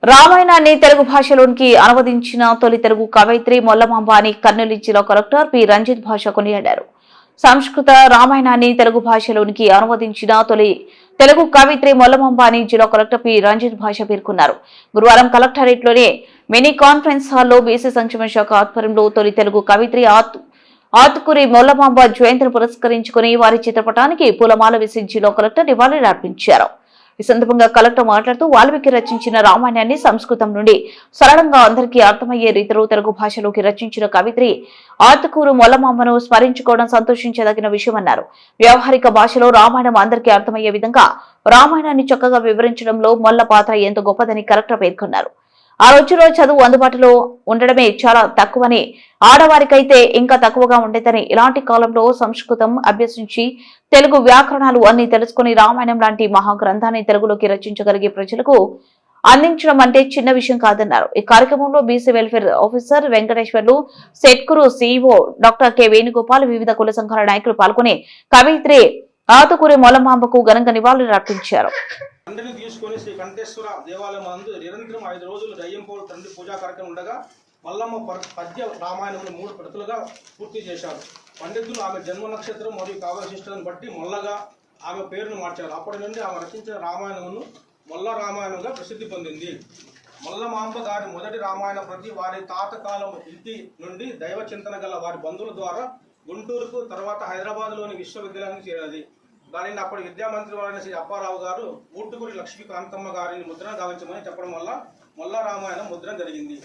రామాయణాన్ని తెలుగు భాషలోనికి అనువదించిన తొలి తెలుగు కవయిత్రి మొల్లమాంబ అని కర్నూలు జిల్లా కలెక్టర్ పి రంజిత్ భాష కొనియాడారు. సంస్కృత రామాయణాన్ని తెలుగు భాషలోనికి అనువదించిన తొలి తెలుగు కవయిత్రి మొల్లమాంబ అని జిల్లా కలెక్టర్ పి రంజిత్ భాష పేర్కొన్నారు. గురువారం కలెక్టరేట్లోని మినీ కాన్ఫరెన్స్ హాల్లో బీసీ సంక్షేమ శాఖ ఆధ్వర్యంలో తొలి తెలుగు కవయిత్రి ఆతుకూరి మొల్లమాంబ జయంతిని పురస్కరించుకుని వారి చిత్రపటానికి పూలమాల వేసి జిల్లా కలెక్టర్ నివాళులర్పించారు. ఈ సందర్భంగా కలెక్టర్ మాట్లాడుతూ వాల్మీకి రచించిన రామాయణాన్ని సంస్కృతం నుండి సరళంగా అందరికీ అర్థమయ్యే రీతిలో తెలుగు భాషలోకి రచించిన కవిత్రి ఆతుకూరు మొల్లమాంబను స్మరించుకోవడం సంతోషించదగిన విషయమన్నారు. వ్యవహారిక భాషలో రామాయణం అందరికీ అర్థమయ్యే విధంగా రామాయణాన్ని చక్కగా వివరించడంలో మొల్ల పాత్ర ఎంతో గొప్పదని కలెక్టర్ పేర్కొన్నారు. ఆ రోజులో చదువు అందుబాటులో ఉండడమే చాలా తక్కువని, ఆడవారికైతే ఇంకా తక్కువగా ఉండేదని, ఇలాంటి కాలంలో సంస్కృతం అభ్యసించి తెలుగు వ్యాకరణాలు అన్ని తెలుసుకుని రామాయణం లాంటి మహాగ్రంథాన్ని తెలుగులోకి రచించగలిగే ప్రజలకు అందించడం అంటే చిన్న విషయం కాదన్నారు. ఈ కార్యక్రమంలో బీసీ వెల్ఫేర్ ఆఫీసర్ వెంకటేశ్వర్లు, సెట్కురు సీఈఓ డాక్టర్ కె వేణుగోపాల్, వివిధ కుల సంఘాల నాయకులు పాల్గొని కవయిత్రి ఆతుకూరి మొల్లమాంబకు ఘనంగా నివాళులర్పించారు. తండ్రిని తీసుకొని శ్రీ కంఠేశ్వర దేవాలయం నందు నిరంతరం 5 రోజులు దయ్యంపౌరు తండ్రి పూజా కార్యక్రమం ఉండగా మల్లమ్మ పద్య రామాయణంలో 3 ప్రతులుగా పూర్తి చేశారు. పండితులు ఆమె జన్మ నక్షత్రం మరియు కావ్యశిష్టలను బట్టి మొల్లగా ఆమె పేరును మార్చారు. అప్పటి నుండి ఆమె రచించిన రామాయణమును మొల్ల రామాయణంగా ప్రసిద్ధి పొందింది. మొల్లమాంబ గారి మొదటి రామాయణ ప్రతి వారి తాతకాలం ఇంటి నుండి దైవ చింతన గల వారి బంధువుల ద్వారా గుంటూరుకు, తర్వాత హైదరాబాద్లోని విశ్వవిద్యాలయానికి చేరినది. దానిని అప్పటి విద్యామంత్రి వారైన శ్రీ అప్పారావు గారు ఊటుకూరి లక్ష్మీకాంతమ్మ గారిని ముద్రణ గావించమని చెప్పడం వల్ల మొల్ల రామాయణం ముద్రణ జరిగింది.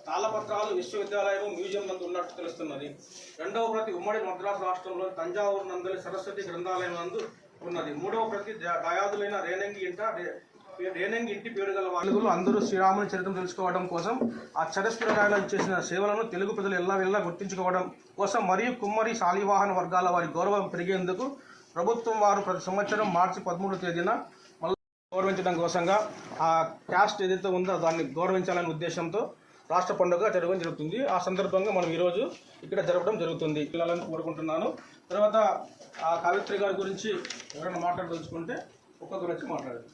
తాళపత్రాలు విశ్వవిద్యాలయం మ్యూజియం నందు ఉన్నట్టు తెలుస్తున్నది. 2వ ప్రతి ఉమ్మడి మద్రాసు రాష్ట్రంలో తంజావూరు నందలి సరస్వతి గ్రంథాలయం నందు ఉన్నది. 3వ ప్రతి దయాదులైన రేనంగి ఇంటి పేరు గల వాళ్ళు అందరూ శ్రీరాముని చరిత్ర తెలుసుకోవడం కోసం ఆ చరస్ఫురగాయలు చేసిన సేవలను తెలుగు ప్రజలు ఎల్లావెల్లా గుర్తించుకోవడం కోసం మరియు కుమ్మరి శాలివాహన వర్గాల వారి గౌరవం పెరిగేందుకు ప్రభుత్వం వారు ప్రతి సంవత్సరం మార్చి 13వ తేదీన మళ్ళీ గౌరవించడం కోసంగా ఆ క్యాస్ట్ ఏదైతే ఉందో దాన్ని గౌరవించాలనే ఉద్దేశంతో రాష్ట్ర పండుగ జరగడం జరుగుతుంది. ఆ సందర్భంగా మనం ఈరోజు ఇక్కడ జరపడం జరుగుతుంది. పిల్లలను కోరుకుంటున్నాను. తర్వాత ఆ కవిత్రి గారి గురించి ఎవరైనా మాట్లాడదలుచుకుంటే ఒక్కొక్కరు వచ్చి మాట్లాడారు.